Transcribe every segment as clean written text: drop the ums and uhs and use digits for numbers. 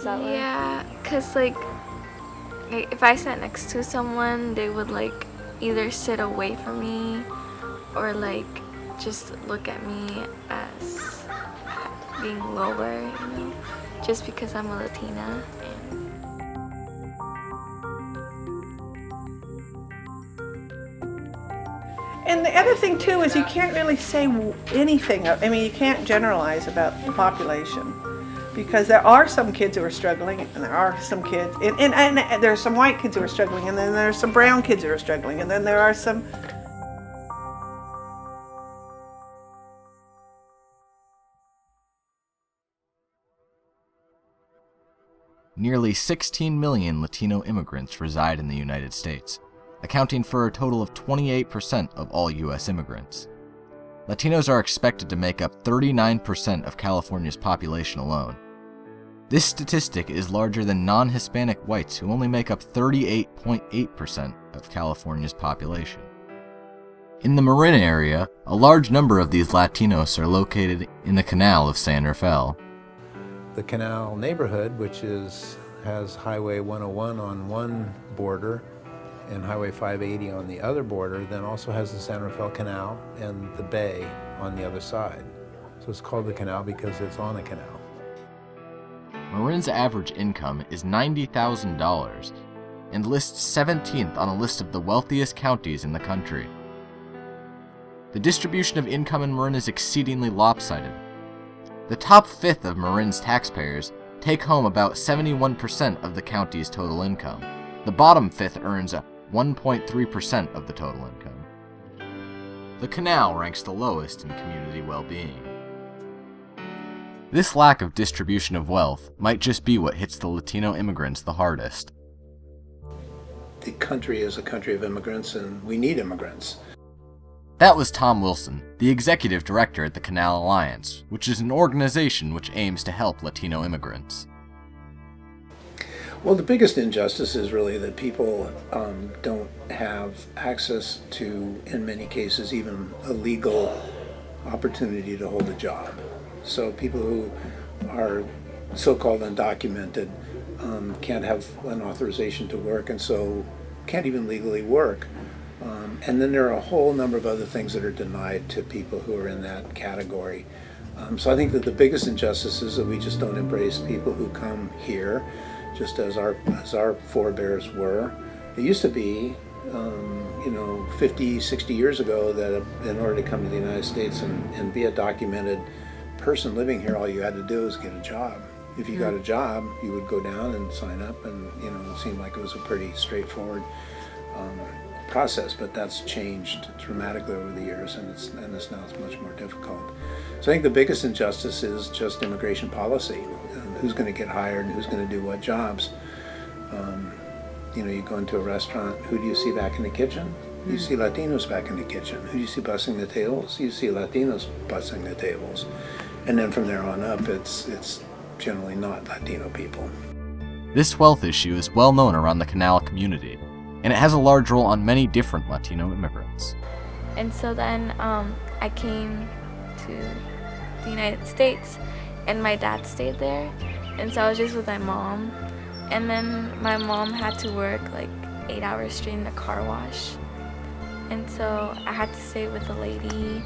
Is that why? Yeah, because like if I sat next to someone, they would like either sit away from me or like just look at me as being lower, you know, just because I'm a Latina. And the other thing too is you can't really say anything. I mean, you can't generalize about the population because there are some kids who are struggling, and there are some kids, and there are some white kids who are struggling, and then there are some brown kids who are struggling, and then there are some. Nearly 16 million Latino immigrants reside in the United States, accounting for a total of 28% of all U.S. immigrants. Latinos are expected to make up 39% of California's population alone. This statistic is larger than non-Hispanic whites, who only make up 38.8% of California's population. In the Marin area, a large number of these Latinos are located in the Canal of San Rafael. The Canal neighborhood, which has Highway 101 on one border and Highway 580 on the other border, then also has the San Rafael Canal and the bay on the other side. So it's called the Canal because it's on a canal. Marin's average income is $90,000 and lists 17th on a list of the wealthiest counties in the country. The distribution of income in Marin is exceedingly lopsided. The top fifth of Marin's taxpayers take home about 71% of the county's total income. The bottom fifth earns 1.3% of the total income. The canal ranks the lowest in community well-being. This lack of distribution of wealth might just be what hits the Latino immigrants the hardest. The country is a country of immigrants, and we need immigrants. That was Tom Wilson, the executive director at the Canal Alliance, which is an organization which aims to help Latino immigrants. Well, the biggest injustice is really that people don't have access to, in many cases, even a legal opportunity to hold a job. So people who are so-called undocumented can't have an authorization to work, and so can't even legally work. And then there are a whole number of other things that are denied to people who are in that category. So I think that the biggest injustice is that we just don't embrace people who come here, just as our forebears were. It used to be, 50, 60 years ago, that in order to come to the United States and be a documented person living here, all you had to do was get a job. If you got a job, you would go down and sign up, and it seemed like it was a pretty straightforward process. But that's changed dramatically over the years, and it's now much more difficult. So I think the biggest injustice is just immigration policy. Who's going to get hired and who's going to do what jobs. You go into a restaurant, who do you see back in the kitchen? You see Latinos back in the kitchen. Who do you see bussing the tables? You see Latinos bussing the tables. And then from there on up, it's generally not Latino people. This wealth issue is well known around the Canal community, and it has a large role on many different Latino immigrants. And so then I came to the United States, and my dad stayed there, and so I was just with my mom. And then my mom had to work like 8 hours straight in the car wash, and so I had to stay with a lady.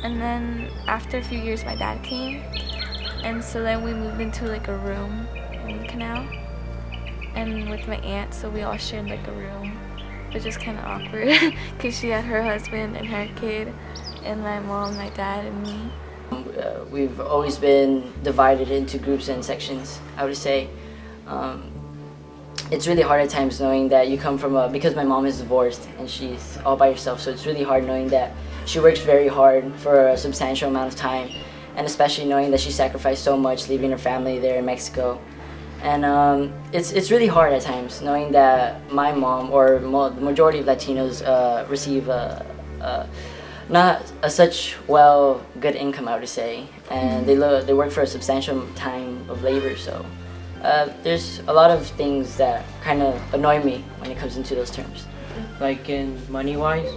And then after a few years, my dad came, and so then we moved into like a room in the canal, and with my aunt, so we all shared like a room, which is kind of awkward because she had her husband and her kid, and my mom, my dad, and me. We've always been divided into groups and sections, I would say. It's really hard at times knowing that you come from because my mom is divorced and she's all by herself, so it's really hard knowing that she works very hard for a substantial amount of time, and especially knowing that she sacrificed so much leaving her family there in Mexico. And it's really hard at times knowing that my mom, or the majority of Latinos, receive not such good income, I would say, and they work for a substantial time of labor. So there's a lot of things that kind of annoy me when it comes into those terms. Like in money-wise,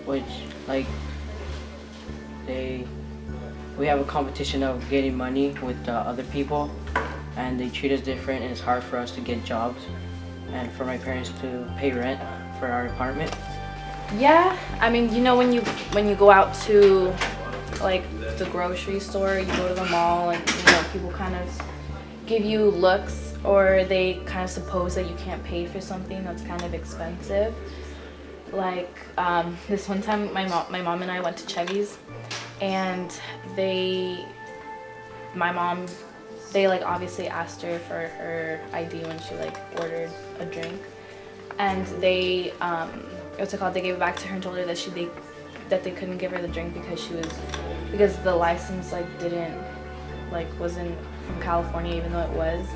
which like we have a competition of getting money with other people, and they treat us different, and it's hard for us to get jobs and for my parents to pay rent for our apartment. Yeah, I mean, you know, when you go out to like the grocery store, you go to the mall, and you know, people kind of give you looks, or they kind of suppose that you can't pay for something that's kind of expensive. Like this one time, my mom and I went to Chevy's, and they like obviously asked her for her ID when she like ordered a drink, and they what's it called? They gave it back to her and told her that they couldn't give her the drink because the license wasn't from California, even though it was.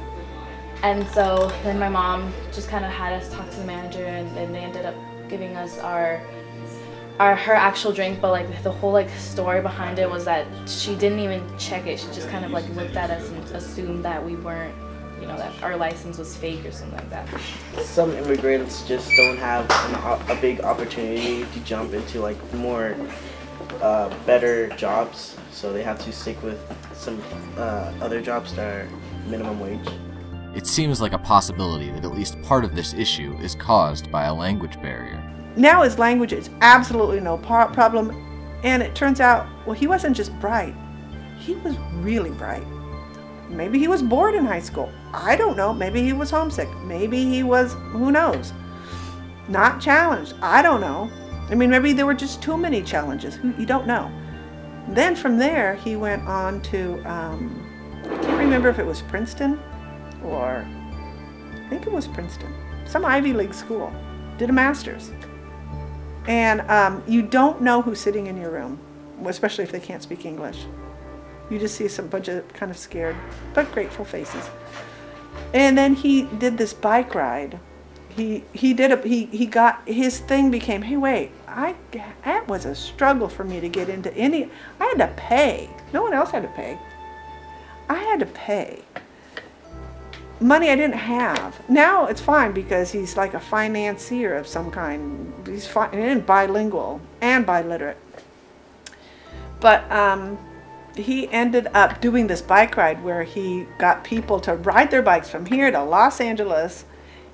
And so then my mom just kind of had us talk to the manager, and then they ended up giving us her actual drink, but like the whole like story behind it was that she didn't even check it. She just kind of like looked at us and assumed that we weren't, you know, that our license was fake or something like that. Some immigrants just don't have a big opportunity to jump into like more better jobs, so they have to stick with some other jobs that are minimum wage. It seems like a possibility that at least part of this issue is caused by a language barrier. Now his language is absolutely no problem, and it turns out, well, he wasn't just bright, he was really bright. Maybe he was bored in high school. I don't know. Maybe he was homesick. Maybe he was, who knows, not challenged. I don't know. I mean, maybe there were just too many challenges. You don't know. Then from there, he went on to, I can't remember if it was Princeton or, I think it was Princeton, some Ivy League school, did a master's. And you don't know who's sitting in your room, especially if they can't speak English. You just see some bunch of kind of scared but grateful faces. And then he did this bike ride. He got, his thing became, hey wait, that was a struggle for me to get into I had to pay. No one else had to pay. I had to pay. Money I didn't have. Now it's fine because he's like a financier of some kind. He's fine and bilingual and biliterate. But he ended up doing this bike ride where he got people to ride their bikes from here to Los Angeles,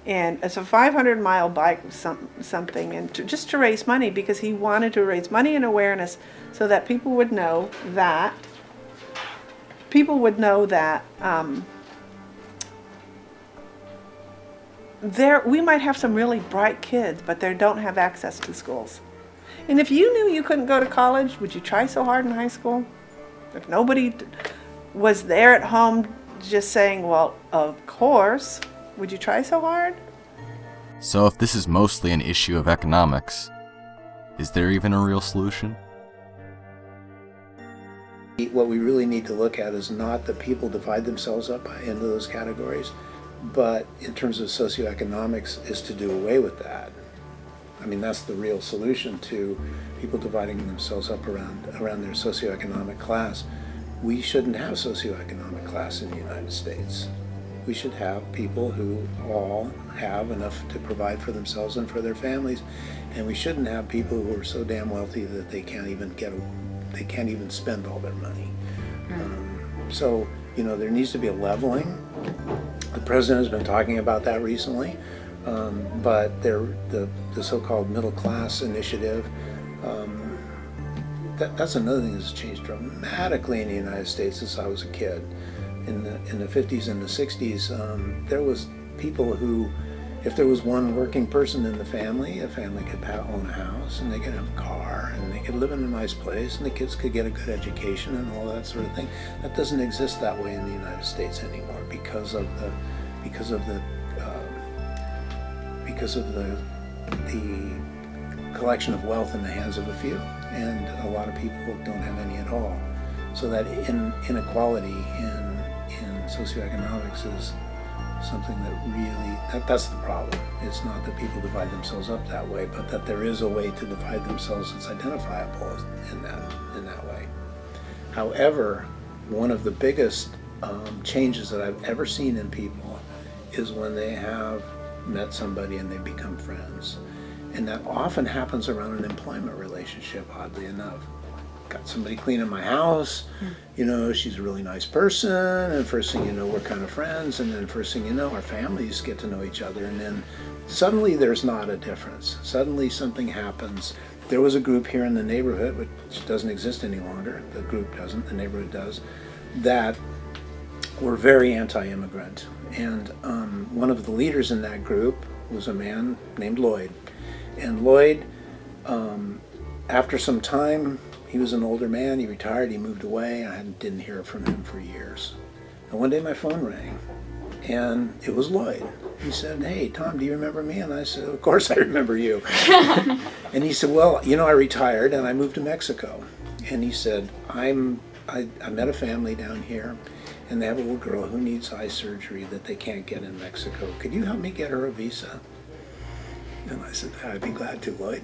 and it's a 500-mile bike something, and just to raise money, because he wanted to raise money and awareness so that people would know that we might have some really bright kids, but they don't have access to schools. And if you knew you couldn't go to college, would you try so hard in high school? If nobody was there at home just saying, well, of course, would you try so hard? So if this is mostly an issue of economics, is there even a real solution? What we really need to look at is not that people divide themselves up into those categories, but in terms of socioeconomics is to do away with that. I mean, that's the real solution to people dividing themselves up around their socioeconomic class. We shouldn't have socioeconomic class in the United States. We should have people who all have enough to provide for themselves and for their families, and we shouldn't have people who are so damn wealthy that they can't even spend all their money. So, you know, there needs to be a leveling. The president has been talking about that recently. But the so-called middle class initiative, that's another thing that's changed dramatically in the United States since I was a kid. In the 50s and the 60s, there was people who, if there was one working person in the family, a family could own a house, and they could have a car, and they could live in a nice place, and the kids could get a good education and all that sort of thing. That doesn't exist that way in the United States anymore because of the collection of wealth in the hands of a few, and a lot of people don't have any at all. So that inequality in socioeconomics is something that really, that's the problem. It's not that people divide themselves up that way, but that there is a way to divide themselves that's identifiable in that way. However, one of the biggest changes that I've ever seen in people is when they have met somebody and they become friends. And that often happens around an employment relationship, oddly enough. got somebody cleaning my house. You know, she's a really nice person, and first thing you know, we're kind of friends, and then first thing you know, our families get to know each other, and then suddenly there's not a difference. Suddenly something happens. There was a group here in the neighborhood, which doesn't exist any longer. The group doesn't, the neighborhood does, that were very anti-immigrant. And one of the leaders in that group was a man named Lloyd. And Lloyd, after some time, he was an older man, he retired, he moved away, I didn't hear from him for years. And one day my phone rang, and it was Lloyd. He said, "Hey, Tom, do you remember me?" And I said, "Of course I remember you." And he said, "Well, you know, I retired and I moved to Mexico." And he said, I met a family down here, and they have a little girl who needs eye surgery that they can't get in Mexico. Could you help me get her a visa?" And I said, "I'd be glad to, Lloyd."